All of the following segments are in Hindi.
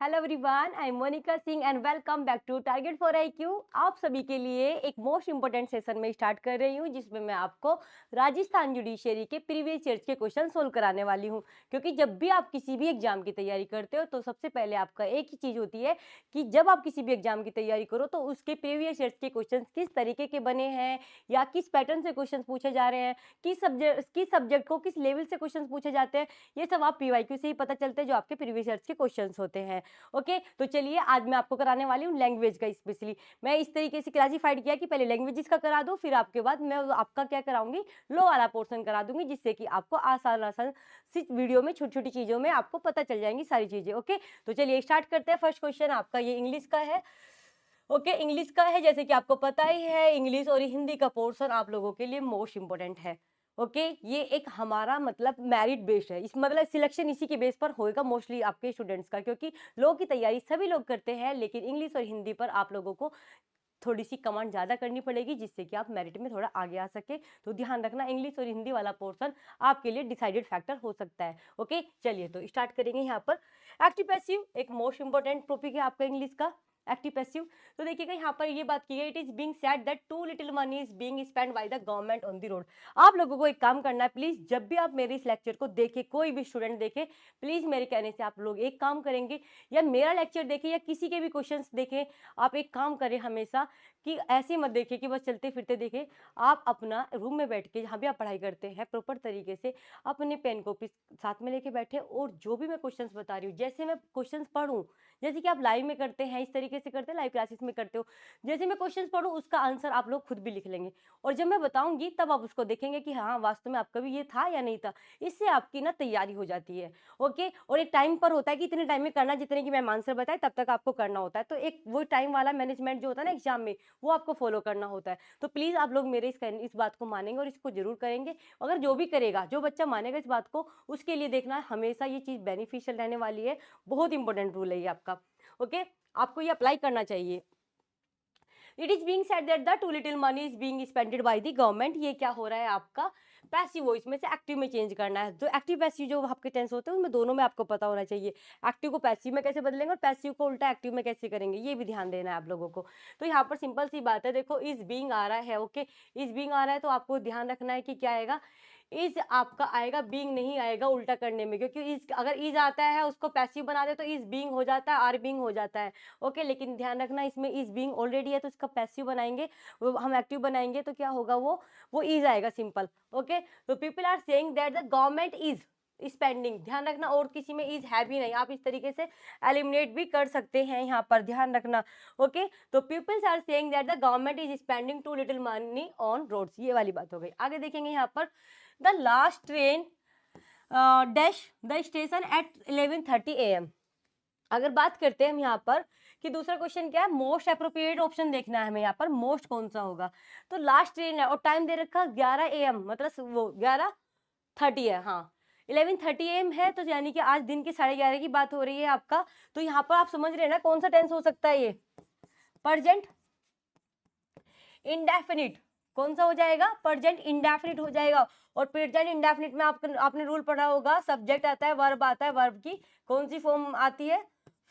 Hello everyone, I am Monika Singh and welcome back to target for IQ. आप सभी के लिए एक मोस्ट इंपोर्टेंट सेशन में स्टार्ट कर रही हूँ जिसमें मैं आपको राजस्थान जुडिशियरी के प्रीवियस ईयर्स के क्वेश्चन सोल्व कराने वाली हूँ। क्योंकि जब भी आप किसी भी एग्जाम की तैयारी करते हो तो सबसे पहले आपका एक ही चीज़ होती है कि जब आप किसी भी एग्जाम की तैयारी करो तो उसके प्रीवियस ईयर्स के क्वेश्चन किस तरीके के बने हैं या किस पैटर्न से क्वेश्चन पूछे जा रहे हैं, किस सब्जेक्ट को किस लेवल से क्वेश्चन पूछे जाते हैं। ये सब आप पीवाईक्यू से ही पता चलते हैं जो आपके प्रीवियस ईयर्स के क्वेश्चन होते हैं। ओके, तो चलिए आज मैं आपको कराने वाली हूँ लैंग्वेज का। स्पेशली मैं इस तरीके से क्लासिफाइड किया कि पहले लैंग्वेजेस का करा दो, फिर आपके बाद मैं आपका क्या कराऊंगी, लो वाला पोर्शन करा दूंगी, जिससे कि आपको आसान आसान सी वीडियो में छोटी छोटी चीज़ों में आपको पता चल जाएंगी सारी चीज़ें। ओके, तो चलिए स्टार्ट करते हैं। फर्स्ट क्वेश्चन आपका ये इंग्लिश का है। ओके, इंग्लिश का है। जैसे कि आपको पता ही है, इंग्लिश और हिंदी का पोर्शन आप लोगों के लिए मोस्ट इंपॉर्टेंट है। ओके, ये एक हमारा मतलब मेरिट बेस्ड है, इस मतलब सिलेक्शन इसी के बेस पर होएगा मोस्टली आपके स्टूडेंट्स का, क्योंकि लोगों की तैयारी सभी लोग करते हैं, लेकिन इंग्लिश और हिंदी पर आप लोगों को थोड़ी सी कमांड ज़्यादा करनी पड़ेगी जिससे कि आप मेरिट में थोड़ा आगे आ सके। तो ध्यान रखना, इंग्लिश और हिंदी वाला पोर्शन आपके लिए डिसाइडेड फैक्टर हो सकता है। ओके, चलिए तो स्टार्ट करेंगे यहाँ पर। एक्टिव पैसिव एक मोस्ट इंपॉर्टेंट टॉपिक है आपका इंग्लिश का, एक्टिव पैसिव। तो देखिएगा यहाँ पर ये बात की है, it is being said that too little money is being spend by the government on the road. आप लोगों को एक काम करना है, प्लीज जब भी आप मेरे इस लेक्चर को देखे, कोई भी स्टूडेंट देखे, प्लीज मेरे कहने से आप लोग एक काम करेंगे, या मेरा लेक्चर देखे या किसी के भी क्वेश्चंस देखें, आप एक काम करें हमेशा कि ऐसे मत देखे कि बस चलते फिरते देखे। आप अपना रूम में बैठ के जहाँ भी आप पढ़ाई करते हैं प्रॉपर तरीके से अपने पेन कॉपी साथ में लेके बैठे, और जो भी मैं क्वेश्चंस बता रही हूँ, जैसे मैं क्वेश्चंस पढ़ूँ, जैसे कि आप लाइव में करते हैं इस तरीके से करते हैं, लाइव क्लासेस में करते हो, जैसे मैं क्वेश्चंस पढ़ूँ उसका आंसर आप लोग खुद भी लिख लेंगे, और जब मैं बताऊंगी तब आप उसको देखेंगे कि हाँ वास्तव में आपका भी ये था या नहीं था। इससे आपकी ना तैयारी हो जाती है। ओके, और एक टाइम पर होता है कि इतने टाइम में करना, जितने की मैम आंसर बताए तब तक आपको करना होता है। तो एक वो टाइम वाला मैनेजमेंट जो होता है ना एग्जाम में, वो आपको फॉलो करना होता है। तो प्लीज आप लोग मेरे इस बात को मानेंगे और इसको जरूर करेंगे। अगर जो भी करेगा, जो बच्चा मानेगा इस बात को, उसके लिए देखना हमेशा ये चीज बेनिफिशियल रहने वाली है। बहुत इंपॉर्टेंट रूल है ये आपका। ओके, आपको ये अप्लाई करना चाहिए। It is being said that the two little money is being spended bye the government. ये क्या हो रहा है आपका पैसिव वॉइस में से एक्टिव में चेंज करना है। जो एक्टिव पैसिव जो आपके टेंस होते हैं उनमें दोनों में आपको पता होना चाहिए, एक्टिव को पैसिव में कैसे बदलेंगे और पैसिव को उल्टा एक्टिव में कैसे करेंगे, ये भी ध्यान देना है आप लोगों को। तो यहाँ पर सिंपल सी बात है, देखो इज बीइंग आ रहा है। ओके, इज बीइंग आ रहा है तो आपको ध्यान रखना है कि क्या आएगा, इज आपका आएगा, बीइंग नहीं आएगा उल्टा करने में, क्योंकि इज अगर इज आता है उसको पैसिव बना दे तो इज बीइंग हो जाता है, आर बीइंग हो जाता है। ओके, लेकिन ध्यान रखना इसमें इज बीइंग ऑलरेडी है तो इसका पैसिव बनाएंगे, वो हम एक्टिव बनाएंगे तो क्या होगा, वो इज आएगा सिंपल। ओके, तो people are saying that the government is spending, ध्यान रखना, और किसी में इज है भी नहीं, आप इस तरीके से एलिमिनेट भी कर सकते हैं यहाँ पर, ध्यान रखना। ओके, तो peoples are saying that the government is spending too little money on roads, ये वाली बात हो गई। आगे देखेंगे यहाँ पर, the last train dash the station at 11:30 AM। अगर बात करते हैं हम यहाँ पर कि दूसरा क्वेश्चन क्या है, मोस्ट अप्रोप्रिएट ऑप्शन देखना है हमें यहाँ पर, मोस्ट कौन सा होगा। तो लास्ट ट्रेन है और टाइम दे रखा 11 AM, मतलब वो 11:30 है। हाँ, 11:30 AM है, तो यानी कि आज दिन के 11:30 की बात हो रही है आपका। तो यहाँ पर आप समझ रहे हैं ना कौन सा टेंस हो सकता है, ये प्रेजेंट इंडेफिनिट। कौन सा हो जाएगा, प्रेजेंट इंडेफिनिट हो जाएगा। और प्रेजेंट इंडेफिनिट में आपने रूल पढ़ा होगा, सब्जेक्ट आता है, वर्ब आता है, वर्ब की कौन सी फॉर्म आती है,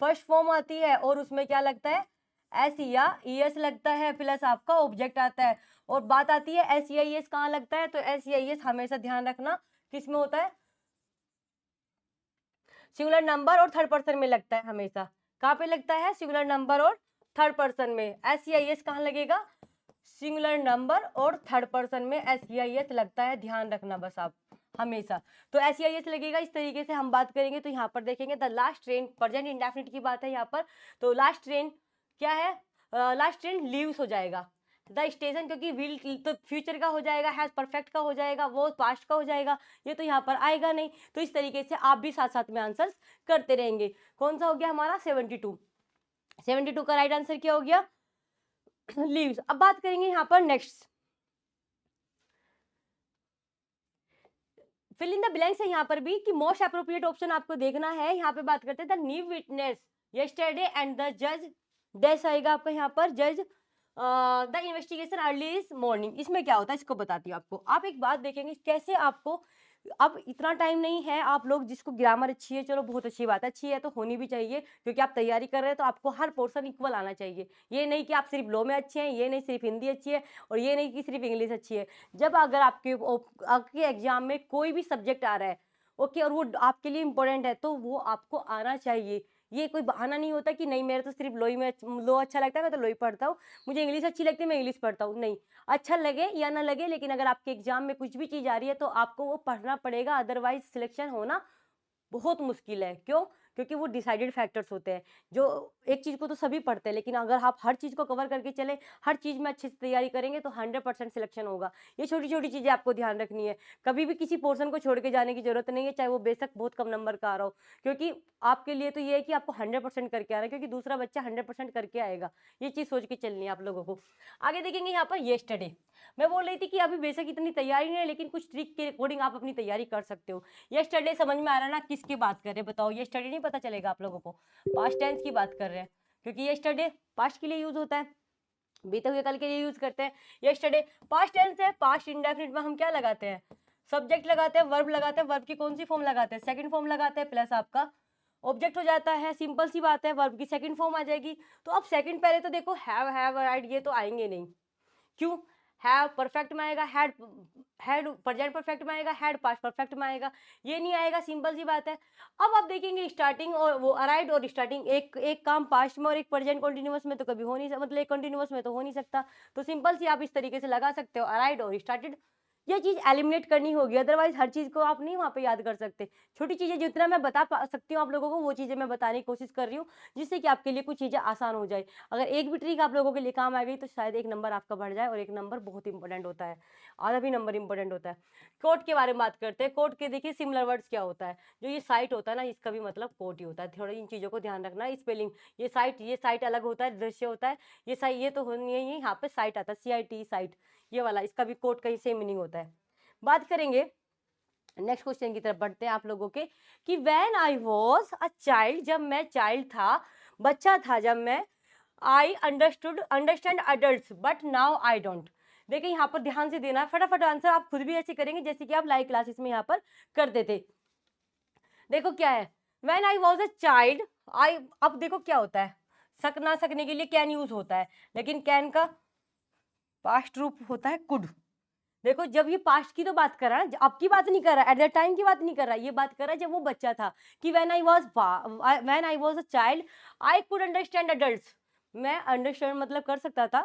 फर्स्ट फॉर्म आती है, और उसमें क्या लगता है, एस या ईएस लगता है, प्लस आपका ऑब्जेक्ट आता है। और बात आती है एस या ईएस कहाँ लगता है, तो एस या ईएस हमेशा ध्यान रखना किस में होता है, सिंगुलर नंबर और थर्ड पर्सन में लगता है हमेशा। कहाँ पे लगता है, सिंगुलर नंबर और थर्ड पर्सन में। एस या ईएस कहाँ लगेगा, सिंगुलर नंबर और थर्ड पर्सन में एस या ईएस लगता है, ध्यान रखना बस आप हमेशा। तो एस या ईएस लगेगा, इस तरीके से हम बात करेंगे। तो यहाँ पर देखेंगे the last train, present indefinite की बात है यहाँ पर। तो लास्ट ट्रेन क्या है, लास्ट ट्रेन लीव्स हो जाएगा, द स्टेशन, क्योंकि विल तो फ्यूचर का हो जाएगा, हैज परफेक्ट का हो जाएगा, वो पास्ट का हो जाएगा, ये तो यहाँ पर आएगा नहीं। तो इस तरीके से आप भी साथ साथ में आंसर्स करते रहेंगे। कौन सा हो गया हमारा 72 का राइट आंसर क्या हो गया, लीव्स। अब बात करेंगे यहाँ पर next, fill in the blanks है यहाँ पर भी कि मोस्ट अप्रोप्रिएट ऑप्शन आपको देखना है। यहाँ पे बात करते हैं the new witness yesterday and the जज डैश आएगा आपका यहाँ पर, जज the investigation early is morning. इसमें क्या होता है इसको बताती हूँ आपको। आप एक बात देखेंगे कैसे आपको अब इतना टाइम नहीं है, आप लोग जिसको ग्रामर अच्छी है, चलो बहुत अच्छी बात है, अच्छी है तो होनी भी चाहिए, क्योंकि आप तैयारी कर रहे हैं तो आपको हर पोर्शन इक्वल आना चाहिए। ये नहीं कि आप सिर्फ लॉ में अच्छे हैं, ये नहीं सिर्फ हिंदी अच्छी है, और ये नहीं कि सिर्फ इंग्लिश अच्छी है। जब अगर आपके एग्जाम में कोई भी सब्जेक्ट आ रहा है, ओके, और वो आपके लिए इंपॉर्टेंट है, तो वो आपको आना चाहिए। ये कोई बहाना नहीं होता कि नहीं मेरा तो सिर्फ लॉ ही में लॉ अच्छा लगता है, मैं तो लॉ ही पढ़ता हूँ, मुझे इंग्लिश अच्छी लगती है मैं इंग्लिश पढ़ता हूँ। नहीं, अच्छा लगे या ना लगे, लेकिन अगर आपके एग्जाम में कुछ भी चीज़ आ रही है तो आपको वो पढ़ना पड़ेगा, अदरवाइज सिलेक्शन होना बहुत मुश्किल है। क्यों? क्योंकि वो डिसाइडेड फैक्टर्स होते हैं। जो एक चीज़ को तो सभी पढ़ते हैं, लेकिन अगर आप हर चीज़ को कवर करके चले, हर चीज़ में अच्छे से तैयारी करेंगे तो 100% सिलेक्शन होगा। ये छोटी-छोटी चीज़ें आपको ध्यान रखनी है। कभी भी किसी पोर्शन को छोड़ के जाने की ज़रूरत नहीं है, चाहे वो बेशक बहुत कम नंबर का आ रहा हो। क्योंकि आपके लिए तो ये है कि आपको 100% करके आना है, क्योंकि दूसरा बच्चा 100% करके आएगा। ये चीज़ सोच के चलनी है आप लोगों को। आगे देखेंगे यहाँ पर येस्टरडे। मैं बोल रही थी कि अभी बेशक इतनी तैयारी नहीं है, लेकिन कुछ ट्रिक के अकॉर्डिंग आप अपनी तैयारी कर सकते हो। येस्टरडे समझ में आ रहा है ना किसकी बात कर रहे हैं, बताओ। येस्टरडे नहीं पता चलेगा आप लोगों को, पास्ट टेंस की बात कर रहे हैं, क्योंकि येस्टरडे पास्ट के लिए यूज होता है, बीते हुए कल के लिए यूज करते हैं। येस्टरडे पास्ट टेंस है, पास्ट इंडेफिनिट में हम क्या लगाते हैं, सब्जेक्ट लगाते हैं, वर्ब लगाते हैं। वर्ब की कौन सी फॉर्म लगाते हैं, सेकंड फॉर्म लगाते हैं, प्लस आपका ऑब्जेक्ट हो जाता है। सिंपल सी बात है, वर्ब की सेकंड फॉर्म आ जाएगी। तो अब सेकंड पहले तो देखो हैव राइट ये तो आएंगे नहीं। क्यों? हैव परफेक्ट में आएगा, हैड प्रेजेंट परफेक्ट में आएगा, हैड पास्ट परफेक्ट में आएगा, ये नहीं आएगा, सिंपल सी बात है। अब आप देखेंगे स्टार्टिंग और वो अराइव्ड और स्टार्टिंग, एक एक काम पास्ट में और एक प्रेजेंट कंटिन्यूअस में तो कभी हो नहीं सकता, मतलब एक कंटिन्यूअस में तो हो नहीं सकता। तो सिंपल सी आप इस तरीके से लगा सकते हो, अराइव्ड और स्टार्टेड। ये चीज एलिमिनेट करनी होगी, अदरवाइज हर चीज को आप नहीं वहां पे याद कर सकते। छोटी चीजें जितना मैं सकती हूँ आप लोगों को, वो चीजें मैं बताने की कोशिश कर रही हूँ, जिससे कि आपके लिए कुछ चीजें आसान हो जाए। अगर एक भी ट्रिक आप लोगों के लिए काम आ गई तो शायद एक नंबर आपका बढ़ जाए, और एक नंबर बहुत इंपॉर्टेंट होता है, आधा भी नंबर इंपॉर्टेंट होता है। कोट के बारे में बात करते हैं। कोट के देखिए सिमिलर वर्ड्स क्या होता है, जो ये साइट होता है ना, इसका भी मतलब कोट ही होता है। थोड़ा इन चीज़ों को ध्यान रखना, स्पेलिंग, ये साइट अलग होता है, दृश्य होता है। ये तो होनी है, यहाँ पे साइट आता है, CIT साइट, ये वाला, इसका भी कोट का ही सेम मीनिंग होता है। बात करेंगे नेक्स्ट क्वेश्चन की तरफ बढ़ते हैं आप लोगों के, कि when I was a child, जब मैं चाइल्ड था, बच्चा था जब मैं, I understand adult but now I don't. देखिए यहाँ पर ध्यान से देना, फटाफट आंसर आप खुद भी ऐसे करेंगे जैसे कि आप लाइव क्लासेस में यहाँ पर करते थे। देखो क्या है, when I was a child, I, अब देखो क्या होता है, सक ना सकने के लिए कैन यूज होता है, लेकिन कैन का पास्ट रूप होता है कुड। देखो जब ये पास्ट की तो बात कर रहा है, अब की बात नहीं कर रहा, एट द टाइम की बात नहीं कर रहा, ये बात कर रहा है जब वो बच्चा था, कि when I was a child I could understand adults. मैं अंडरस्टैंड मतलब कर सकता था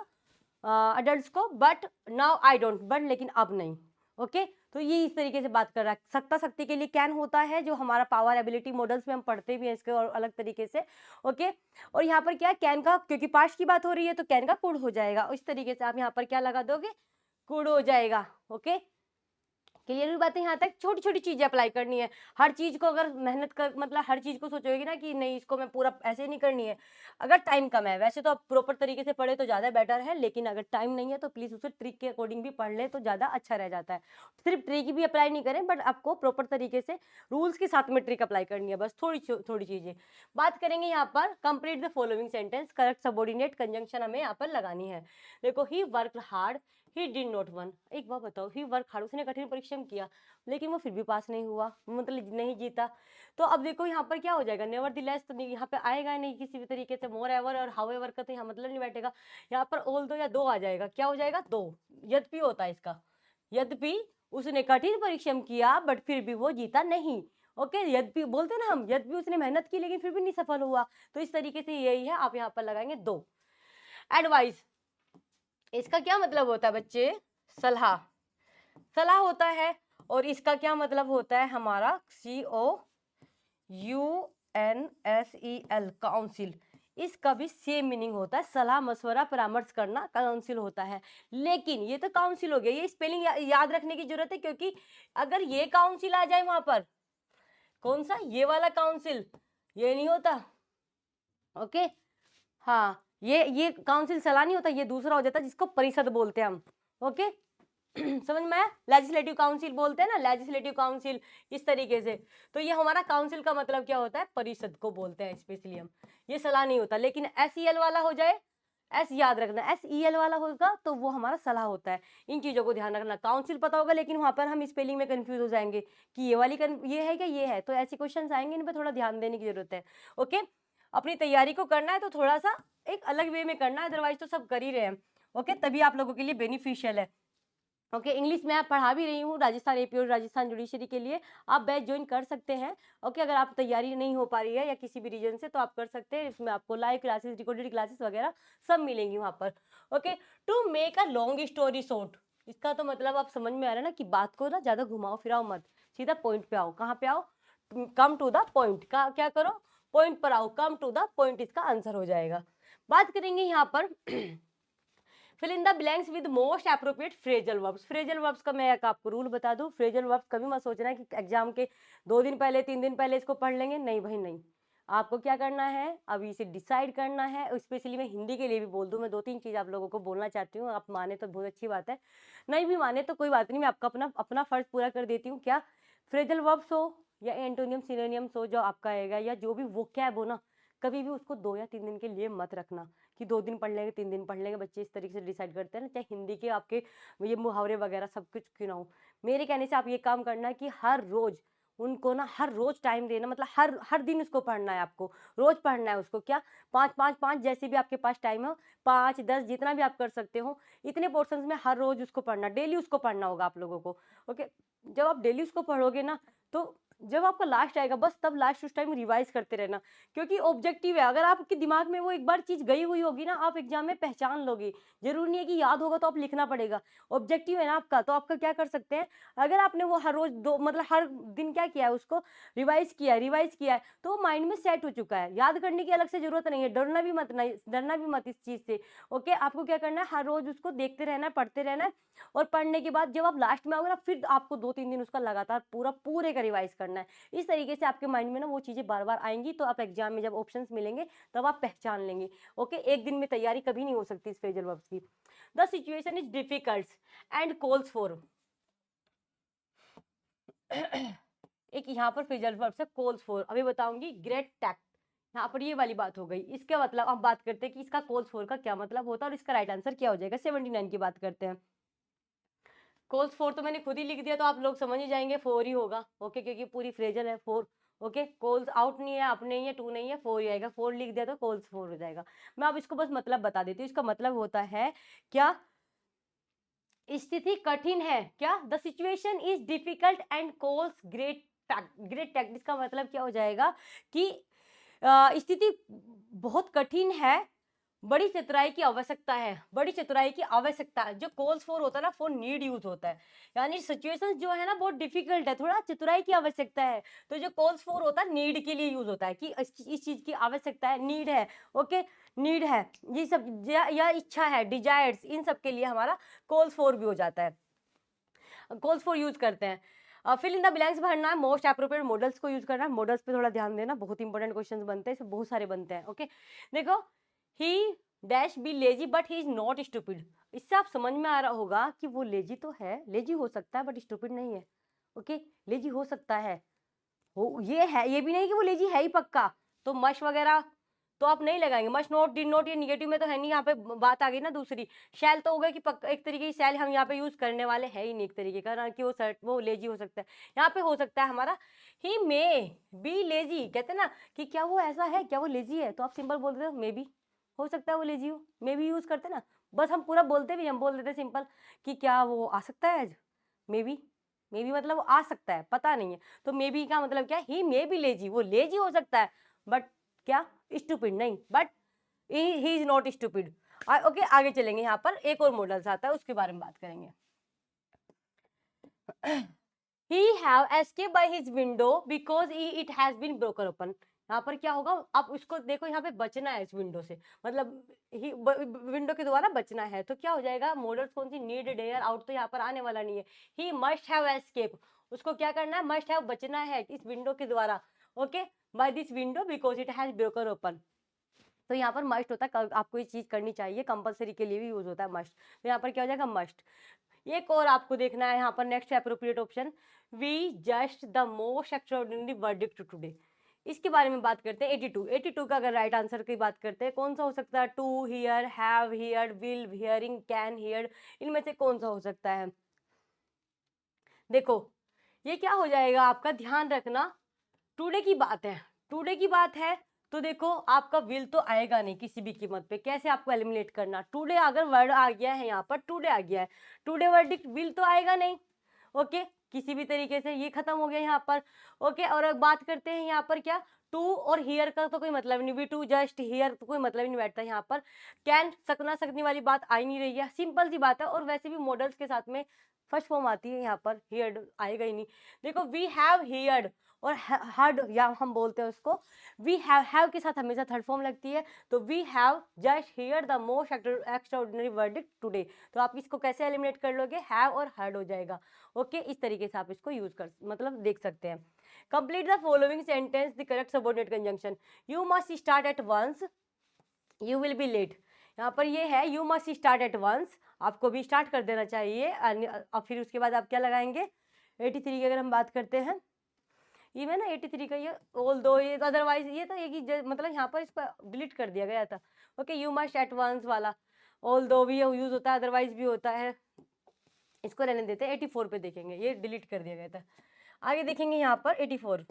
अडल्ट्स को, but now I don't, but लेकिन अब नहीं। ओके, तो ये इस तरीके से बात कर रहा है। सकता शक्ति के लिए कैन होता है, जो हमारा पावर एबिलिटी मॉडल्स में हम पढ़ते भी हैं इसके और अलग तरीके से। ओके, और यहाँ पर क्या है, कैन का, क्योंकि पास्ट की बात हो रही है तो कैन का कुड हो जाएगा। इस तरीके से आप यहाँ पर क्या लगा दोगे, कुड हो जाएगा। ओके, क्लियर हुई बातें यहाँ तक। छोटी छोटी चीजें अप्लाई करनी है, हर चीज को अगर मेहनत कर, मतलब हर चीज को सोचोगे ना कि नहीं इसको मैं पूरा ऐसे नहीं करनी है, अगर टाइम कम है, वैसे तो आप प्रॉपर तरीके से पढ़े तो ज्यादा बेटर है, लेकिन अगर टाइम नहीं है तो प्लीज उसे ट्रिक के अकॉर्डिंग भी पढ़ ले तो ज्यादा अच्छा रह जाता है। सिर्फ ट्रिक भी अप्लाई नहीं करें, बट आपको प्रॉपर तरीके से रूल्स के साथ में ट्रिक अप्लाई करनी है, बस थोड़ी थोड़ी चीजें। बात करेंगे यहाँ पर, complete the following sentence, correct subordinate conjunction हमें यहाँ पर लगानी है। देखो, he work hard, he did not won. एक बार बताओ, ही वर्क हार्ड, उसने कठिन परिश्रम किया, लेकिन वो फिर भी पास नहीं हुआ, मतलब नहीं जीता। तो अब देखो यहाँ पर क्या हो जाएगा, नेवरदलेस तो यहाँ पे आएगा नहीं किसी भी तरीके से, मोर एवर और हाउ एवर का तो यहाँ मतलब नहीं बैठेगा। यहाँ पर ऑल दो या दो आ जाएगा, क्या हो जाएगा, दो। यद्यपि होता है इसका, यद्यपि उसने कठिन परिश्रम किया बट फिर भी वो जीता नहीं। ओके, यद्यपि बोलते ना हम, यद्यपि उसने मेहनत की लेकिन फिर भी नहीं सफल हुआ। तो इस तरीके से यही है, आप यहाँ पर लगाएंगे दो। एडवाइस, इसका क्या मतलब होता है बच्चे, सलाह, सलाह होता है। और इसका क्या मतलब होता है हमारा, COUNSEL, काउंसिल। इसका भी सेम मीनिंग होता है, सलाह मशवरा परामर्श करना काउंसिल होता है। लेकिन ये तो काउंसिल हो गया, ये स्पेलिंग याद रखने की जरूरत है, क्योंकि अगर ये काउंसिल आ जाए वहां पर, कौन सा, ये वाला काउंसिल, ये नहीं होता। ओके, हाँ, ये काउंसिल सलाह नहीं होता, ये दूसरा हो जाता है जिसको परिषद बोलते हैं हम। ओके, समझ में आया, लेजिस्लेटिव काउंसिल बोलते हैं ना, लेजिस्लेटिव काउंसिल, इस तरीके से। तो ये हमारा काउंसिल का मतलब क्या होता है, परिषद को बोलते हैं स्पेशली हम, ये सलाह नहीं होता। लेकिन SEL वाला हो जाए, एस याद रखना, SEL वाला होगा तो वो हमारा सलाह होता है। इन चीज़ों को ध्यान रखना। काउंसिल पता होगा लेकिन वहाँ पर हम स्पेलिंग में कंफ्यूज हो जाएंगे कि ये वाली ये है क्या ये है, तो ऐसे क्वेश्चन आएंगे, इन पर थोड़ा ध्यान देने की जरूरत है। ओके, अपनी तैयारी को करना है तो थोड़ा सा एक अलग वे में करना है, अदरवाइज तो सब कर ही रहे हैं। ओके, तभी आप लोगों के लिए बेनिफिशियल है। ओके, इंग्लिश मैं पढ़ा भी रही हूँ राजस्थान एपी और राजस्थान जुडिशरी के लिए, आप बैच ज्वाइन कर सकते हैं। ओके, अगर आप तैयारी नहीं हो पा रही है या किसी भी रीजन से तो आप कर सकते हैं, इसमें आपको लाइव क्लासेस, रिकॉर्डेड क्लासेस वगैरह सब मिलेंगी वहाँ पर। Okay, to make a long story short, इसका तो मतलब आप समझ में आ रहा है ना कि बात को ना ज़्यादा घुमाओ फिराओ मत, सीधा पॉइंट पे आओ। कहाँ पे आओ? कम टू द पॉइंट का क्या करो, पॉइंट पर आओ, कम टू द पॉइंट इसका आंसर हो जाएगा। बात करेंगे यहाँ पर fill in the blanks with most appropriate phrasal verbs. Phrasal verbs का मैं एक आपको रूल बता दूं, फ्रेजल वर्ब्स कभी मत सोचना है कि एग्जाम के 2 दिन पहले 3 दिन पहले इसको पढ़ लेंगे, नहीं भाई नहीं। आपको क्या करना है, अभी इसे डिसाइड करना है। स्पेशली मैं हिंदी के लिए भी बोल दूं, मैं 2-3 चीज़ आप लोगों को बोलना चाहती हूँ, आप माने तो बहुत अच्छी बात है, नहीं भी माने तो कोई बात नहीं, मैं आपका अपना अपना फर्ज पूरा कर देती हूँ। क्या फ्रेजल वर्ब्स हो या एंटोनियम सिनोनियम्स हो जो आपका आएगा, या जो भी वोकैब हो ना, कभी भी उसको 2 या 3 दिन के लिए मत रखना कि 2 दिन पढ़ लेंगे 3 दिन पढ़ लेंगे। बच्चे इस तरीके से डिसाइड करते हैं ना, चाहे हिंदी के आपके ये मुहावरे वगैरह सब कुछ क्यों ना हो। मेरे कहने से आप ये काम करना है कि हर रोज उनको ना, हर रोज टाइम देना, मतलब हर हर दिन उसको पढ़ना है, आपको रोज पढ़ना है उसको। क्या 5-5-5 जैसे भी आपके पास टाइम हो, 5-10 जितना भी आप कर सकते हो, इतने पोर्शंस में हर रोज उसको पढ़ना, डेली उसको पढ़ना होगा आप लोगों को। ओके, जब आप डेली उसको पढ़ोगे ना, तो जब आपका लास्ट आएगा बस तब लास्ट उस टाइम रिवाइज करते रहना, क्योंकि ऑब्जेक्टिव है। अगर आपके दिमाग में वो एक बार चीज गई हुई होगी ना, आप एग्जाम में पहचान लोगे। जरूरी नहीं है कि याद होगा तो आप लिखना पड़ेगा, ऑब्जेक्टिव है ना आपका, तो आपका क्या कर सकते हैं, अगर आपने वो हर रोज दो मतलब हर दिन क्या किया है, उसको रिवाइज किया है तो वो माइंड में सेट हो चुका है। याद करने की अलग से जरूरत नहीं है, डरना भी मत, नहीं डरना भी मत इस चीज से। ओके, आपको क्या करना है, हर रोज उसको देखते रहना है, पढ़ते रहना है, और पढ़ने के बाद जब आप लास्ट में आओगे ना, फिर आपको 2-3 दिन उसका लगातार पूरे का रिवाइज करना है। इस तरीके से आपके माइंड में ना वो चीजें बार बार आएंगी, तो आप एग्जाम में जब ऑप्शंस मिलेंगे तब आप पहचान लेंगे। ओके, एक दिन में तैयारी कभी नहीं हो सकती इस फ्रेजल वर्ब्स की। The situation is difficult and calls for एक यहाँ पर फ्रेजल वर्ब से कॉल्स फॉर, अभी बताऊंगी ग्रेट टैक्ट। यहाँ पर ये वाली बात हो गई। इसके मतलब हम बात करते हैं कि इसका कॉल्स फॉर का क्या मतलब होता है और इसका राइट आंसर क्या हो जाएगा। 79 की बात करते हैं। कॉल्स फॉर तो मैंने खुद ही लिख दिया, तो आप लोग समझ ही जाएंगे 4 ही होगा। ओके, क्योंकि पूरी फ्रेजल है 4। ओके, कॉल्स आउट नहीं है, अप नहीं है, टू नहीं है, 4 ही आएगा। 4 लिख दिया तो कॉल्स 4 हो जाएगा। मैं अब इसको बस मतलब बता देती हूँ। इसका मतलब होता है क्या, स्थिति कठिन है। क्या, the situation is difficult and calls great great tact. इसका मतलब क्या हो जाएगा कि स्थिति बहुत कठिन है, बड़ी चतुराई की आवश्यकता है, बड़ी चतुराई की आवश्यकता है। जो कॉल्स फॉर होता है ना, फॉर नीड यूज होता है, यानी सिचुएशंस जो है ना बहुत डिफिकल्ट है, थोड़ा चतुराई की आवश्यकता है। तो जो कॉल्स फॉर होता है नीड के लिए यूज होता है कि इस चीज की आवश्यकता है, नीड है। ओके, नीड है, ये सब या इच्छा है, डिजायर्स, इन सब के लिए हमारा कॉल्स फॉर भी हो जाता है, कॉल्स फॉर यूज करते हैं। फिल इन द ब्लैंक्स भरना है, मोस्ट एप्रोप्रिएट मॉडल्स को यूज करना है। मॉडल्स पे थोड़ा ध्यान देना, बहुत इंपॉर्टेंट क्वेश्चंस बनते हैं, इसमें बहुत सारे बनते हैं। ओके, देखो, ही dash be lazy but he is not stupid. इससे आप समझ में आ रहा होगा कि वो लेजी तो है, लेजी हो सकता है बट स्टूपिड नहीं है। ओके, लेजी हो सकता है, हो ये है, ये भी नहीं कि वो लेजी है ही पक्का। तो मश वगैरह तो आप नहीं लगाएंगे, मस्ट नोट, डिड नोट, ये निगेटिव में तो है नहीं। यहाँ पे बात आ गई ना दूसरी, शैल तो होगा कि पक्का एक तरीके की शैल हम यहाँ पे यूज करने वाले है ही नहीं एक तरीके का ना, कि वो लेजी हो सकता है। यहाँ पे हो सकता है हमारा ही मे बी लेजी, कहते हैं ना कि क्या वो ऐसा है, क्या वो लेजी है, तो आप सिंपल बोल देते हो मे बी, हो सकता है वो लेजी हो, मे बी यूज करते ना। बस हम पूरा बोलते भी, हम बोल देते सिंपल कि क्या वो आ सकता है आज, मे बी। मे बी मतलब वो आ सकता है, पता नहीं है। तो मे बी का मतलब क्या, ही मे बी लेजी, वो लेजी हो सकता है बट क्या, स्टूपिड नहीं, but he is not stupid. Okay, आगे चलेंगे। यहाँ पर एक और मॉडल्स आता है, उसके बारे में बात करेंगे। he have escaped by his window because it has been broken open। यहाँ पर क्या होगा, आप उसको देखो, यहाँ पे बचना है इस विंडो से, मतलब ही विंडो के द्वारा बचना है, तो क्या हो जाएगा, मॉडल्स कौन सी, नीड, डेयर, आउट तो यहाँ पर आने वाला नहीं है। ही मस्ट हैव एस्केप, उसको क्या करना है, मस्ट हैव बचना है इस विंडो के द्वारा। Okay, by this window because it has broken open. तो यहाँ पर मस्ट होता है, आपको ये चीज करनी चाहिए, कंपलसरी के लिए भी यूज होता है मस्ट। तो यहाँ पर क्या हो जाएगा, मस्ट। एक और आपको देखना है यहाँ पर, next appropriate option, we just the most extraordinary verdict today. इसके बारे में बात करते हैं 82। 82 का अगर राइट आंसर की बात करते हैं कौन सा हो सकता है? To hear, have heard, will hearing, can heard, इनमें से कौन सा हो सकता है? देखो ये क्या हो जाएगा आपका, ध्यान रखना टुडे की बात है, टुडे की बात है तो देखो आपका विल तो आएगा नहीं किसी भी कीमत पे। कैसे आपको एलिमिनेट करना, टुडे अगर वर्ड आ गया है यहाँ पर, टुडे आ गया है, टुडे वर्डिक्ट, विल तो आएगा नहीं। ओके, किसी भी तरीके से ये खत्म हो गया यहाँ पर। ओके, और अब बात करते हैं यहाँ पर क्या, टू और हियर का तो कोई मतलब नहीं, वी टू जस्ट हियर तो कोई मतलब ही नहीं बैठता यहाँ पर। कैन सकना सकने वाली बात आ ही नहीं रही है, सिंपल सी बात है। और वैसे भी मॉडल्स के साथ में फर्स्ट फॉर्म आती है, यहाँ पर हियर्ड आएगा ही नहीं। देखो वी हैव हियर्ड और हर्ड, या हम बोलते हैं उसको वी हैव के साथ हमेशा थर्ड फॉर्म लगती है, तो we have just hear the most extraordinary verdict today. तो आप इसको कैसे एलिमिनेट कर लोगे, हैव और हर्ड हो जाएगा। ओके, इस तरीके से आप इसको यूज कर मतलब देख सकते हैं। Complete the following sentence the correct subordinate conjunction, you must start at once, you will be late. यहाँ पर ये है you must start at once, आपको भी स्टार्ट कर देना चाहिए। और फिर उसके बाद आप क्या लगाएंगे, 83 की अगर हम बात करते हैं, ये है ना 83 का, ये ऑल दो, ये अदरवाइज, ये तो एक ही मतलब यहाँ पर इसको डिलीट कर दिया गया था। Okay, you must at once वाला ऑल दो भी यूज होता है, अदरवाइज भी होता है, इसको रहने देते हैं। 84 पे देखेंगे, ये डिलीट कर दिया गया था। आगे देखेंगे यहाँ पर 84,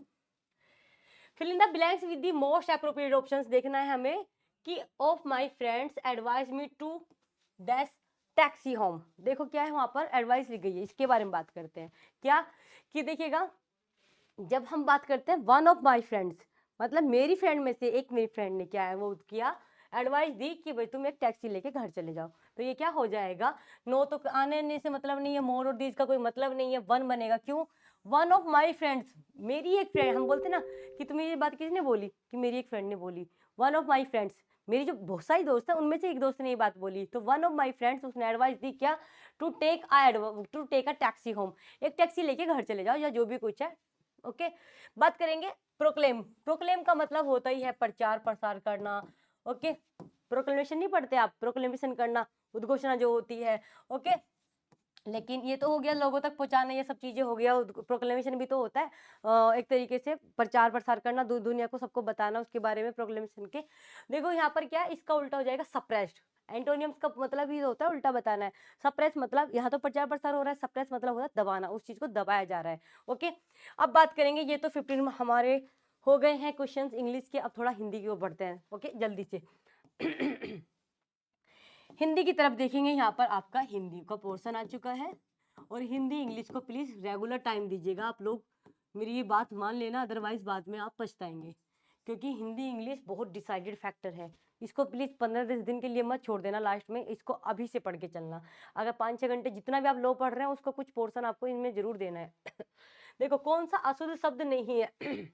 fill in the blanks with the most appropriate options देखना है हमें कि of my friends advise me to dash taxi home. देखो क्या है वहाँ पर एडवाइस लिख गई है, इसके बारे में बात करते हैं। क्या कि देखिएगा, जब हम बात करते हैं वन ऑफ माय फ्रेंड्स, मतलब मेरी फ्रेंड में से एक मेरी फ्रेंड ने क्या है वो किया, एडवाइस दी कि भाई तुम एक टैक्सी लेके घर चले जाओ, तो ये क्या हो जाएगा, नो तो आने से मतलब नहीं है, मोर और दीज का कोई मतलब नहीं है, वन बनेगा। क्यों, वन ऑफ माई फ्रेंड्स, मेरी एक फ्रेंड, हम बोलते ना कि तुम्हें ये बात किसने बोली, कि मेरी एक फ्रेंड ने बोली। वन ऑफ माई फ्रेंड्स, मेरी जो बहुत सारी दोस्त है उनमें से एक दोस्त ने ये बात बोली, तो वन ऑफ माई फ्रेंड्स, उसने एडवाइस दी क्या, to take a taxi home, एक टैक्सी लेके घर चले जाओ, या जो भी कुछ है। ओके, बात करेंगे प्रोक्लेम। प्रोक्लेम का मतलब होता ही है प्रचार प्रसार करना। ओके, प्रोक्लेमेशन नहीं पढ़ते आप, प्रोक्लेमेशन करना, उद्घोषणा जो होती है। ओके, लेकिन ये तो हो गया लोगों तक पहुंचाना, ये सब चीजें हो गया, प्रोक्लेमेशन भी तो होता है एक तरीके से प्रचार प्रसार करना, दुनिया को सबको बताना उसके बारे में, प्रोक्लेमेशन के। देखो यहाँ पर क्या, इसका उल्टा हो जाएगा सप्रेस्ड। एंटोनियम्स का मतलब ही होता है उल्टा बताना है। सप्रेस मतलब यहाँ तो प्रचार प्रसार हो रहा है, सप्रेस मतलब होता है दबाना, उस चीज को दबाया जा रहा है। ओके, अब बात करेंगे, ये तो 15 हमारे हो गए हैं क्वेश्चंस इंग्लिश के, अब थोड़ा हिंदी की ओर बढ़ते हैं। ओके, जल्दी से हिंदी की तरफ देखेंगे। यहाँ पर आपका हिंदी का पोर्शन आ चुका है, और हिंदी इंग्लिश को प्लीज रेगुलर टाइम दीजिएगा आप लोग, मेरी ये बात मान लेना, अदरवाइज बाद में आप पछताएंगे, क्योंकि हिंदी इंग्लिश बहुत डिसाइडेड फैक्टर है। इसको प्लीज 15-20 दिन के लिए मत छोड़ देना, लास्ट में इसको अभी से पढ़ के चलना। अगर 5-6 घंटे जितना भी आप लो पढ़ रहे हैं, उसको कुछ पोर्शन आपको इनमें जरूर देना है देखो कौन सा अशुद्ध शब्द नहीं है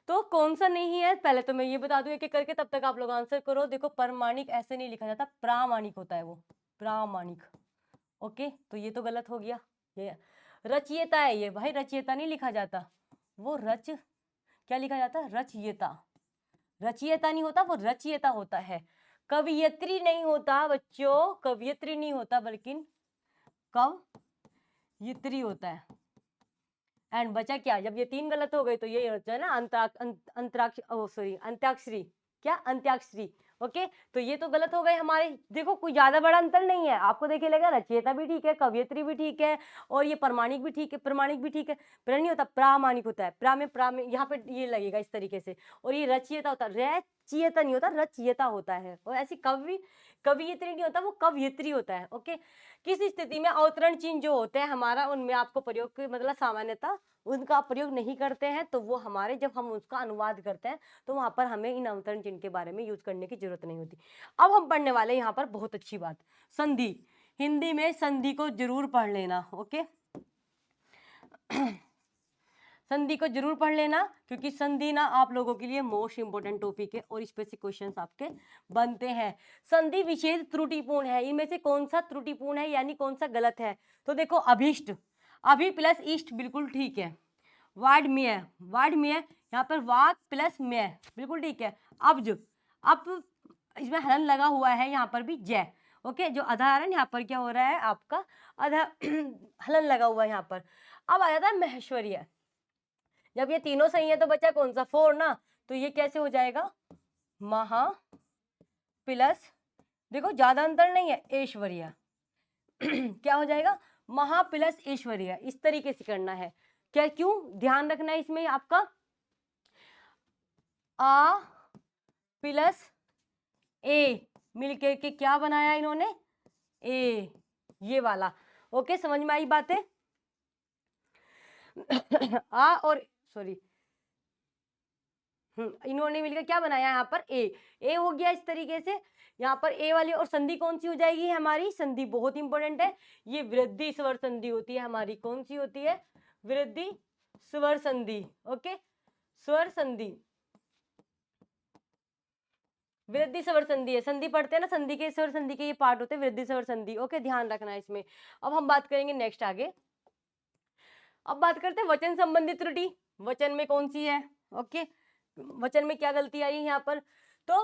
तो कौन सा नहीं है, पहले तो मैं ये बता दूं एक एक करके, तब तक आप लोग आंसर करो। देखो प्रमाणिक ऐसे नहीं लिखा जाता, प्रामाणिक होता है वो, प्रामाणिक। ओके, तो ये तो गलत हो गया। ये रचयिता है, ये भाई रचयिता नहीं लिखा जाता, वो रच क्या लिखा जाता है, रचयिता। रचयिता नहीं होता, वो रचयिता होता है। कवियत्री नहीं होता बच्चों, कवियत्री नहीं होता, बल्कि कवयित्री होता है। एंड बचा क्या, जब ये 3 गलत हो गए तो ये होता है ना अंतराक्ष सॉरी अंत्याक्षरी, क्या अंत्याक्षरी। ओके, तो ये तो गलत हो गए हमारे। देखो कोई ज्यादा बड़ा अंतर नहीं है, आपको देखे लगा रचयिता भी ठीक है, कवियत्री भी ठीक है, और ये प्रमाणिक भी ठीक है, प्रमाणिक भी ठीक है। प्र नहीं होता, प्रामाणिक होता है, प्रा में यहाँ पे ये लगेगा इस तरीके से। और ये रचयिता होता है, रचयिता नहीं होता, रचयिता होता है। और ऐसी कवियत्री नहीं होता, वो कवयित्री होता है। ओके, किस स्थिति में अवतरण चिन्ह जो होते हैं हमारा, उनमें आपको प्रयोग मतलब सामान्यतः उनका प्रयोग नहीं करते हैं, तो वो हमारे जब हम उसका अनुवाद करते हैं तो वहां पर हमें इन अवतरण चिन्ह के बारे में यूज करने की जरूरत नहीं होती। अब हम पढ़ने वाले यहाँ पर बहुत अच्छी बात, संधि। हिंदी में संधि को जरूर पढ़ लेना। ओके संधि को जरूर पढ़ लेना, क्योंकि संधि ना आप लोगों के लिए मोस्ट इंपोर्टेंट टॉपिक है, और इस पे से क्वेश्चंस आपके बनते हैं। संधि विच्छेद त्रुटिपूर्ण है, इनमें से कौन सा त्रुटिपूर्ण है, यानी कौन सा गलत है। तो देखो अभिष्ट, अभी प्लस इष्ट बिल्कुल ठीक है। वाड्मेय, वाड्मेय यहाँ पर वाक प्लस में बिल्कुल ठीक है। अब्ज, अब इसमें हलन लगा हुआ है, यहाँ पर भी जय। ओके, जो आधारण यहाँ पर क्या हो रहा है आपका आधा हलन लगा हुआ है यहाँ पर। अब आ जाता है महेश्वरीय, जब ये तीनों सही है तो बचा कौन सा, 4 ना, तो ये कैसे हो जाएगा, महा प्लस, देखो ज्यादा अंतर नहीं है, ऐश्वर्या क्या हो जाएगा, महा प्लस ऐश्वर्या, इस तरीके से करना है। क्या, क्यों ध्यान रखना है इसमें आपका, आ प्लस ए मिलकर के क्या बनाया इन्होंने, ए, ये वाला। ओके, समझ में आई बातें आ और सॉरी, इन्होंने मिलकर क्या बनाया यहाँ पर, ए हो गया इस तरीके से। यहाँ पर ए वाली और संधि कौन सी हो जाएगी हमारी, संधि बहुत इंपॉर्टेंट है, ये वृद्धि स्वर संधि होती है हमारी, कौन सी होती है, वृद्धि स्वर संधि। ओके, स्वर संधि, वृद्धि स्वर संधि है, संधि पढ़ते हैं ना, संधि के स्वर संधि के ये पार्ट होते हैं, वृद्धि स्वर संधि। ओके, ध्यान रखना है इसमें। अब हम बात करेंगे नेक्स्ट आगे, अब बात करते हैं वचन संबंधित त्रुटि, वचन में कौन सी है। ओके, वचन में क्या गलती आई यहाँ पर, तो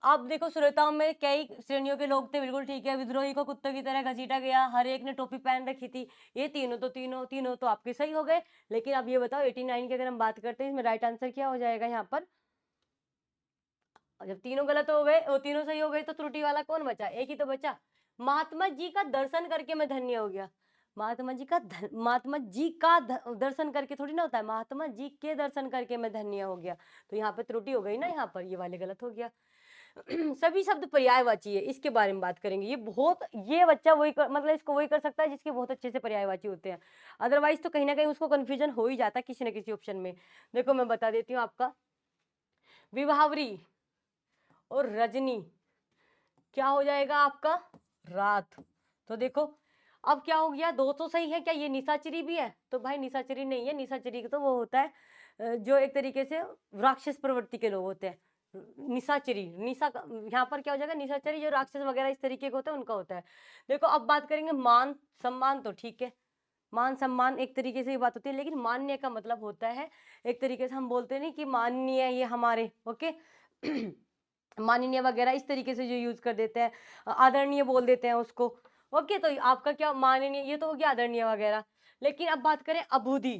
आप देखो श्रोताओं में कई श्रेणियों के लोग थे, बिल्कुल ठीक है, विद्रोही को कुत्तों की तरह घसीटा गया, हर एक ने टोपी पहन रखी थी, ये तीनों तो आपके सही हो गए। लेकिन अब ये बताओ 89 की अगर हम बात करते हैं, इसमें राइट आंसर क्या हो जाएगा यहाँ पर, जब तीनों गलत हो गए और तीनों सही हो गए तो त्रुटि वाला कौन बचा, एक ही तो बचा, महात्मा जी का दर्शन करके मैं धन्य हो गया। महात्मा जी का दर्शन करके थोड़ी ना होता है, महात्मा जी के दर्शन करके मैं धन्य हो गया, तो यहाँ पे त्रुटि हो गई ना, यहाँ पर ये वाले गलत हो गया। सभी शब्द पर्यायवाची है, इसके बारे में बात करेंगे। ये बहुत, ये बच्चा वही मतलब इसको वही कर सकता है जिसके बहुत अच्छे से पर्यायवाची होते हैं, अदरवाइज तो कहीं ना कहीं उसको कंफ्यूजन हो ही जाता है किसी न किसी ऑप्शन में। देखो मैं बता देती हूँ आपका, विभावरी और रजनी क्या हो जाएगा आपका, रात। तो देखो अब क्या हो गया, दो तो सही है, क्या ये निशाचरी भी है, तो भाई निशाचरी नहीं है, निशाचरी तो वो होता है जो एक तरीके से राक्षस प्रवृत्ति के लोग होते हैं, निशाचरी, यहाँ पर क्या हो जाएगा, निशाचरी जो राक्षस वगैरह इस तरीके के होते हैं उनका होता है। देखो अब बात करेंगे मान सम्मान, तो ठीक है, मान सम्मान एक तरीके से ये बात होती है, लेकिन मान्य का मतलब होता है एक तरीके से हम बोलते नहीं कि माननीय ये हमारे, ओके माननीय वगैरह इस तरीके से जो यूज कर देते हैं, आदरणीय बोल देते हैं उसको। ओके, तो आपका क्या माननीय, ये तो हो गया आदरणीय वगैरह। लेकिन अब बात करें अबूदी,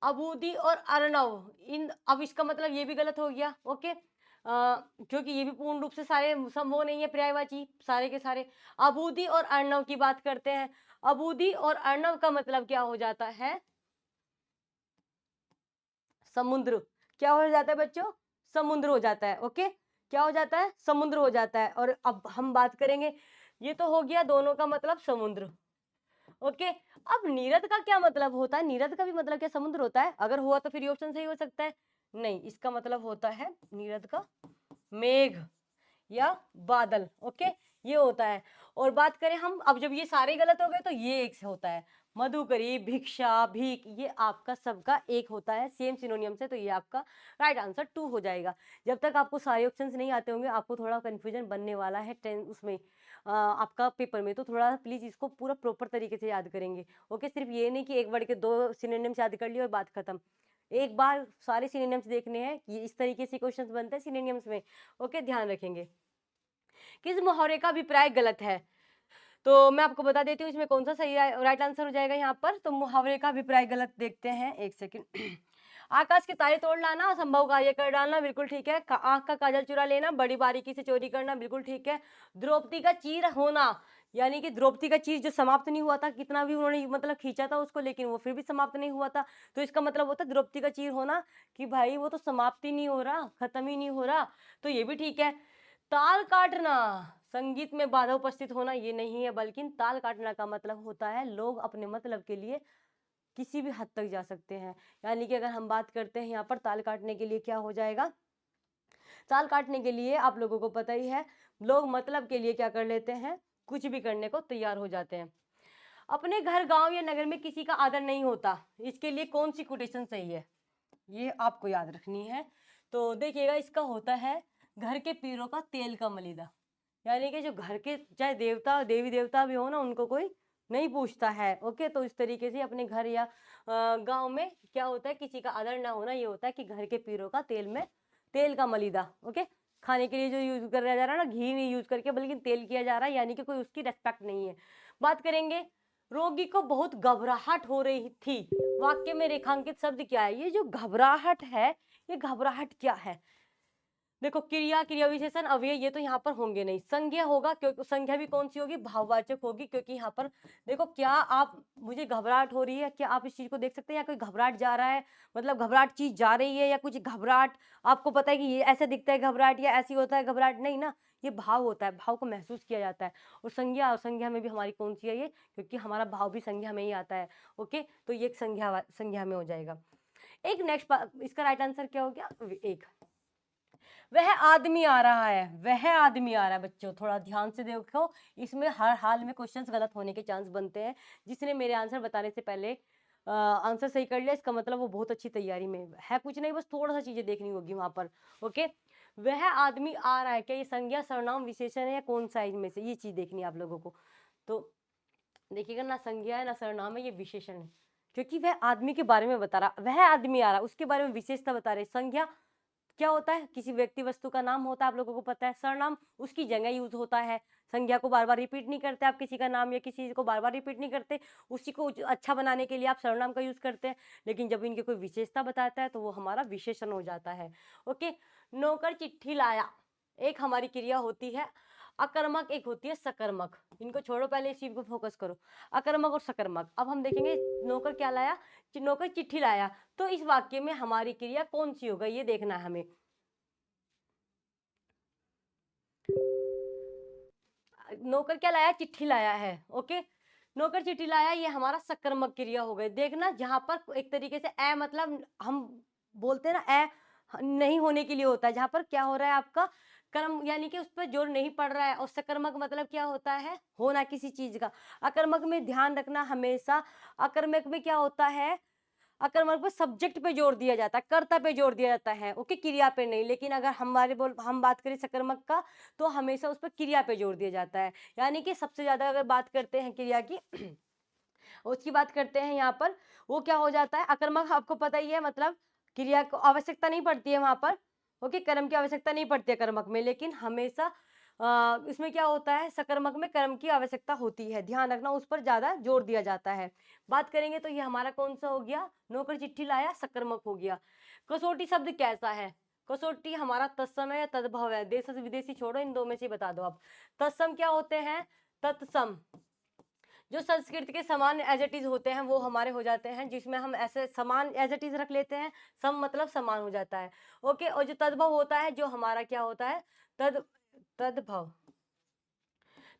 अबूदी और अर्णव, इन, अब इसका मतलब ये भी गलत हो गया। ओके, क्योंकि ये भी पूर्ण रूप से सारे संभव नहीं है पर्यायवाची सारे के सारे। अबूदी और अर्णव की बात करते हैं, अबूदी और अर्णव का मतलब क्या हो जाता है, समुद्र, क्या हो जाता है बच्चों, समुद्र हो जाता है। ओके, क्या हो जाता है, समुद्र हो जाता है। और अब हम बात करेंगे, ये तो हो गया दोनों का मतलब समुद्र। ओके, अब नीरद का क्या मतलब होता है, नीरद का भी मतलब क्या समुद्र होता है, अगर हुआ तो फिर ये ऑप्शन सही हो सकता है, नहीं, इसका मतलब होता है नीरद का मेघ या बादल। ओके, ये होता है। और बात करें हम, अब जब ये सारे गलत हो गए तो ये एक से होता है, मधुकरी, भिक्षा, भीख, ये आपका सबका एक होता है सेम सिनोनियम से, तो ये आपका राइट आंसर 2 हो जाएगा। जब तक आपको सारे ऑप्शंस नहीं आते होंगे आपको थोड़ा कंफ्यूजन बनने वाला है उसमें आपका पेपर में, तो थोड़ा प्लीज इसको पूरा प्रॉपर तरीके से याद करेंगे। ओके, सिर्फ ये नहीं कि एक वर्ड के 2 सिनोनिम्स याद कर लिए और बात खत्म, एक बार सारे सिनोनिम्स देखने हैं, ये इस तरीके से क्वेश्चंस बनते हैं सिनोनिम्स में। ओके, ध्यान रखेंगे। किस मुहावरे का अभिप्राय गलत है, तो मैं आपको बता देती हूँ इसमें कौन सा सही राइट आंसर हो जाएगा यहाँ पर। तो मुहावरे का अभिप्राय गलत देखते हैं, एक सेकंड। आकाश के तारे तोड़ लाना, असंभव कार्य कर डालना, बिल्कुल ठीक है। आंख का काजल चुरा लेना, बड़ी बारीकी से चोरी करना, बिल्कुल ठीक है। द्रौपदी का चीर होना, यानी कि द्रौपदी का चीर जो समाप्त नहीं हुआ था, कितना भी उन्होंने मतलब खींचा था उसको लेकिन वो फिर भी समाप्त नहीं हुआ था, तो इसका मतलब होता है द्रौपदी का चीर होना कि भाई वो तो समाप्त ही नहीं हो रहा, खत्म ही नहीं हो रहा, तो ये भी ठीक है। ताल काटना, संगीत में बाधा उपस्थित होना, ये नहीं है, बल्कि ताल काटना का मतलब होता है लोग अपने मतलब के लिए किसी भी हद तक जा सकते हैं। यानी कि अगर हम बात करते हैं यहाँ पर ताल काटने के लिए क्या हो जाएगा, ताल काटने के लिए आप लोगों को पता ही है लोग मतलब के लिए क्या कर लेते हैं, कुछ भी करने को तैयार हो जाते हैं। अपने घर, गांव या नगर में किसी का आदर नहीं होता, इसके लिए कौन सी कोटेशन सही है, ये आपको याद रखनी है। तो देखिएगा, इसका होता है घर के पीरों का तेल का मलीदा, यानी कि जो घर के चाहे देवता देवी देवता भी हो ना, उनको कोई नहीं पूछता है। ओके, तो इस तरीके से अपने घर या गांव में क्या होता है, किसी का आदर ना होना, ये होता है कि घर के पीरों का तेल का मलीदा। ओके, खाने के लिए जो यूज कर जा रहा है ना, घी नहीं यूज करके बल्कि तेल किया जा रहा है, यानी कि कोई उसकी रेस्पेक्ट नहीं है। बात करेंगे रोगी को बहुत घबराहट हो रही थी। वाक्य में रेखांकित शब्द क्या है? ये जो घबराहट है, ये घबराहट क्या है? देखो क्रिया, क्रिया विशेषण, अव्यय ये तो यहाँ पर होंगे नहीं। संज्ञा होगा, क्योंकि संज्ञा भी कौन सी होगी? भाववाचक होगी, क्योंकि यहाँ पर देखो क्या आप, मुझे घबराहट हो रही है, क्या आप इस चीज को देख सकते हैं? या कोई घबराहट जा रहा है, मतलब घबराहट चीज जा रही है, या कुछ घबराहट आपको पता है कि ये ऐसे दिखता है घबराहट, या ऐसी होता है घबराहट? नहीं ना, ये भाव होता है, भाव को महसूस किया जाता है। और संज्ञा और संज्ञा में भी हमारी कौन सी है ये? क्योंकि हमारा भाव भी संज्ञा में ही आता है। ओके, तो ये एक संज्ञा में हो जाएगा। एक नेक्स्ट, इसका राइट आंसर क्या हो गया? एक, वह आदमी आ रहा है, वह आदमी आ रहा है। बच्चों थोड़ा ध्यान से देखो, इसमें हर हाल में क्वेश्चंस गलत होने के चांस बनते हैं। जिसने मेरे आंसर बताने से पहले आंसर सही कर लिया, इसका मतलब वो बहुत अच्छी तैयारी में है। कुछ नहीं, बस थोड़ा सा चीजें देखनी होगी वहां पर। ओके, वह आदमी आ रहा है, क्या ये संज्ञा, सर्वनाम, विशेषण है, या कौन सा है इनमें से? ये चीज देखनी है आप लोगों को। तो देखिएगा, ना संज्ञा है ना सर्वनाम है, ये विशेषण है। क्योंकि वह आदमी के बारे में बता रहा, वह आदमी आ रहा, उसके बारे में विशेषता बता रहे। संज्ञा क्या होता है? किसी व्यक्ति वस्तु का नाम होता है, आप लोगों को पता है। सर्वनाम उसकी जगह यूज होता है, संज्ञा को बार बार रिपीट नहीं करते आप, किसी का नाम या किसी को बार बार रिपीट नहीं करते, उसी को अच्छा बनाने के लिए आप सर्वनाम का यूज करते हैं। लेकिन जब इनके कोई विशेषता बताता है तो वो हमारा विशेषण हो जाता है। ओके, नौकर चिट्ठी लाया, एक हमारी क्रिया होती है अकर्मक, एक होती है सकर्मक। इनको छोड़ो, पहले इस चीज को फोकस करो, अकर्मक और सकर्मक। अब हम देखेंगे नौकर क्या लाया, नौकर चिट्ठी लाया, तो इस वाक्य में हमारी क्रिया कौन सी होगा ये देखना है हमें। नौकर क्या लाया? चिट्ठी लाया है। ओके, नौकर चिट्ठी लाया, ये हमारा सकर्मक क्रिया हो गई। देखना, जहां पर एक तरीके से ए, मतलब हम बोलते हैं ना, ए नहीं होने के लिए होता है, जहां पर क्या हो रहा है आपका कर्म, यानी कि उस पर जोर नहीं पड़ रहा है। और सकर्मक मतलब क्या होता है? होना किसी चीज का। अकर्मक में ध्यान रखना हमेशा, अकर्मक में क्या होता है? अकर्मक पे सब्जेक्ट पे जोर दिया जाता है, कर्ता पे जोर दिया जाता है। ओके, क्रिया पे नहीं। लेकिन अगर हम बात करें सकर्मक का, तो हमेशा उस पर क्रिया पे जोर दिया जाता है। यानी कि सबसे ज्यादा अगर बात करते हैं क्रिया की उसकी बात करते हैं यहाँ पर, वो क्या हो जाता है? अकर्मक आपको पता ही है, मतलब क्रिया को आवश्यकता नहीं पड़ती है वहां पर। ओके, कर्म की आवश्यकता नहीं पड़ती है कर्मक में, लेकिन हमेशा इसमें क्या होता है? सकर्मक में कर्म की आवश्यकता होती है। ध्यान रखना, उस पर ज्यादा जोर दिया जाता है। बात करेंगे तो ये हमारा कौन सा हो गया? नौकर चिट्ठी लाया, सकर्मक हो गया। कसौटी शब्द कैसा है? कसौटी हमारा तत्सम है या तद्भव है? देश विदेशी छोड़ो, इन दो में से बता दो आप। तत्सम क्या होते हैं? तत्सम जो संस्कृत के समान एज इट इज होते हैं वो हमारे हो जाते हैं, जिसमें हम ऐसे समान एज इट इज रख लेते हैं, सम मतलब समान हो जाता है। ओके, और जो तद्भव होता है, जो हमारा क्या होता है? तद तद्भव।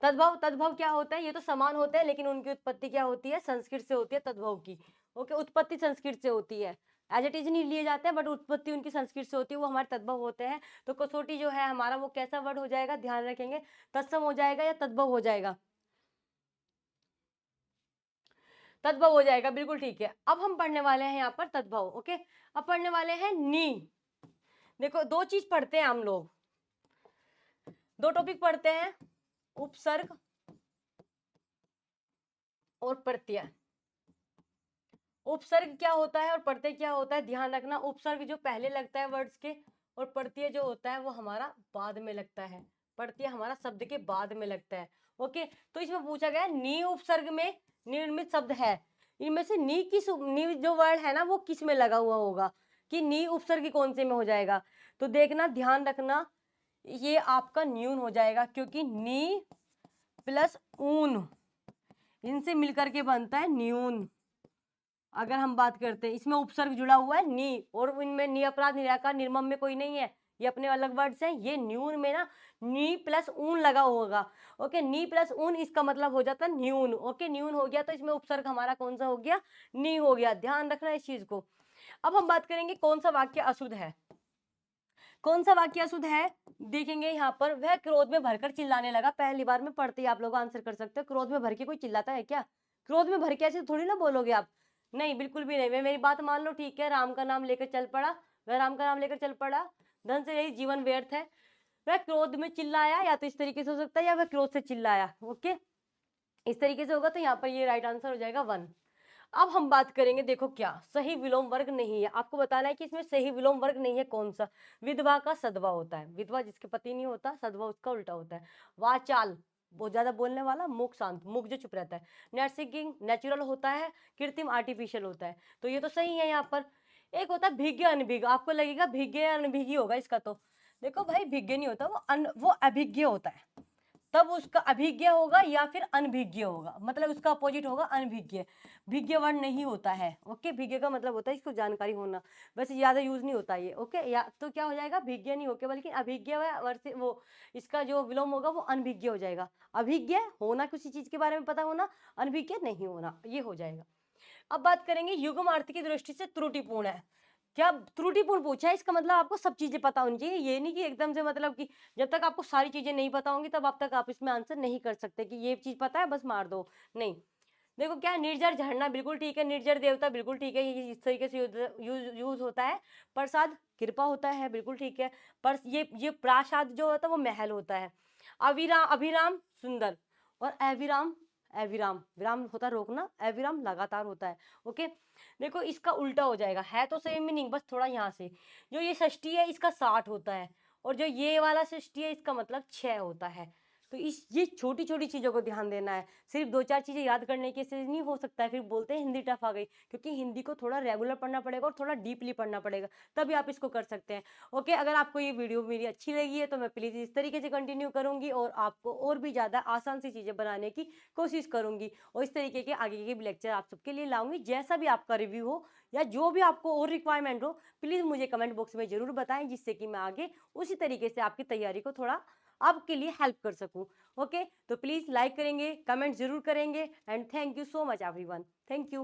तद्भव, तद्भव क्या होता है? ये तो समान होते हैं, लेकिन उनकी उत्पत्ति क्या होती है? संस्कृत से होती है तद्भव की। ओके, उत्पत्ति संस्कृत से होती है, एज इट इज नहीं लिए जाते हैं, बट उत्पत्ति उनकी संस्कृत से होती है, वो हमारे तद्भव होते हैं। तो कसौटी जो है हमारा, वो कैसा वर्ड हो जाएगा? ध्यान रखेंगे, तत्सम हो जाएगा या तद्भव हो जाएगा? तद्भव हो जाएगा, बिल्कुल ठीक है। अब हम पढ़ने वाले हैं यहाँ पर तद्भव। ओके, अब पढ़ने वाले हैं नी। देखो, दो चीज पढ़ते हैं हम लोग, दो टॉपिक पढ़ते हैं, उपसर्ग और प्रत्यय। उपसर्ग क्या होता है और प्रत्यय क्या होता है? ध्यान रखना, उपसर्ग जो पहले लगता है वर्ड्स के, और प्रत्यय जो होता है वो हमारा बाद में लगता है। प्रत्यय हमारा शब्द के बाद में लगता है। ओके, तो इसमें पूछा गया नी उपसर्ग में निर्मित शब्द है, इनमें से नी जो वर्ड है ना, वो किस में लगा हुआ होगा? कि नी उपसर्ग कौन से में हो जाएगा? तो देखना, ध्यान रखना, ये आपका न्यून हो जाएगा, क्योंकि नी प्लस ऊन, इनसे मिलकर के बनता है न्यून। अगर हम बात करते हैं, इसमें उपसर्ग जुड़ा हुआ है नी, और इनमें नी अपराध निराकार निर्मम में कोई नहीं है, ये अपने अलग वर्ड्स हैं। ये न्यून में ना नी प्लस ऊन लगा होगा। ओके, नी प्लस ऊन, इसका मतलब हो जाता है न्यून। ओके, न्यून हो गया, तो इसमें उपसर्ग हमारा कौन सा हो गया? नी हो गया। ध्यान रखना इस चीज को। अब हम बात करेंगे कौन सा वाक्य अशुद्ध है। कौन सा वाक्य अशुद्ध है? देखेंगे यहाँ पर, वह क्रोध में भरकर चिल्लाने लगा। पहली बार में पढ़ते ही आप लोग आंसर कर सकते हो। क्रोध में भर के कोई चिल्लाता है क्या? क्रोध में भर के ऐसे थोड़ी ना बोलोगे आप, नहीं, बिल्कुल भी नहीं। मेरी बात मान लो, ठीक है, राम का नाम लेकर चल पड़ा, वह राम का नाम लेकर चल पड़ा, धन से यही जीवन व्यर्थ है। वह क्रोध में चिल्लाया, या तो इस तरीके से हो सकता है, या वह क्रोध से चिल्लाया। ओके, इस तरीके से होगा, तो यहाँ पर ये राइट आंसर हो जाएगा 1। अब हम बात करेंगे, देखो क्या सही विलोम वर्ग नहीं है, आपको बताना है कि इसमें सही विलोम वर्ग नहीं है कौन सा। विधवा का सदवा होता है, विधवा जिसके पति नहीं होता, सदवा उसका उल्टा होता है। वाचाल, बहुत ज्यादा बोलने वाला, मूक शांत, मूक जो चुप रहता है। नैटसिंगिंग नेचुरल होता है, कृत्रिम आर्टिफिशियल होता है, तो ये तो सही है यहाँ पर। एक होता है भिज्ञ अनभिज्ञ, आपको लगेगा भिज्ञ या अनभिज्ञ होगा इसका, तो देखो भाई भिज्ञ नहीं होता, वो अभिज्ञ होता है, तब उसका अभिज्ञ होगा या फिर अनभिज्ञ होगा, मतलब उसका अपोजिट होगा अनभिज्ञ। भिज्ञ वर्ण नहीं होता है, ओके। भिज्ञ का मतलब होता है इसको जानकारी होना, वैसे ज्यादा यूज नहीं होता ये, ओके। या तो क्या हो जाएगा, भिज्ञ नहीं होके बल्कि अभिज्ञ वर्ष वो, इसका जो विलोम होगा वो अनभिज्ञ हो जाएगा। अभिज्ञ होना, किसी चीज के बारे में पता होना, अनभिज्ञ नहीं होना, ये हो जाएगा। अब बात करेंगे युग्म अर्थ की दृष्टि से त्रुटिपूर्ण है। क्या त्रुटिपूर्ण पूछा है, इसका मतलब आपको सब चीजें पता होनी चाहिए, ये नहीं कि एकदम से, मतलब कि जब तक आपको सारी चीजें नहीं पता होंगी तब आप तक आप इसमें आंसर नहीं कर सकते कि ये चीज पता है बस मार दो, नहीं। देखो क्या है, निर्जर झरना बिल्कुल ठीक है, निर्जर देवता बिल्कुल ठीक है, ये इस तरीके से यूज होता है। प्रसाद कृपा होता है, बिल्कुल ठीक है। पर ये प्रासाद जो होता है वो महल होता है। अविराम अभिराम सुंदर, और अविराम, अविराम विराम होता है रोकना, अविराम लगातार होता है, ओके। देखो इसका उल्टा हो जाएगा, है तो सेम मीनिंग, बस थोड़ा यहाँ से, जो ये षष्ठी है इसका 60 होता है, और जो ये वाला षष्ठी है इसका मतलब 6 होता है। तो इस ये छोटी छोटी चीजों को ध्यान देना है, सिर्फ 2-4 चीजें याद करने के से नहीं हो सकता है, फिर बोलते हैं हिंदी टफ आ गई, क्योंकि हिंदी को थोड़ा रेगुलर पढ़ना पड़ेगा और थोड़ा डीपली पढ़ना पड़ेगा, तभी आप इसको कर सकते हैं, ओके। अगर आपको ये वीडियो मेरी अच्छी लगी है तो मैं प्लीज इस तरीके से कंटिन्यू करूंगी और आपको और भी ज्यादा आसान सी चीजें बनाने की कोशिश करूंगी, और इस तरीके के आगे के भी लेक्चर आप सबके लिए लाऊंगी। जैसा भी आपका रिव्यू हो या जो भी आपको और रिक्वायरमेंट हो, प्लीज मुझे कमेंट बॉक्स में जरूर बताएं, जिससे कि मैं आगे उसी तरीके से आपकी तैयारी को थोड़ा आपके लिए हेल्प कर सकूं, ओके। तो प्लीज लाइक करेंगे, कमेंट जरूर करेंगे, and thank you so much everyone, thank you.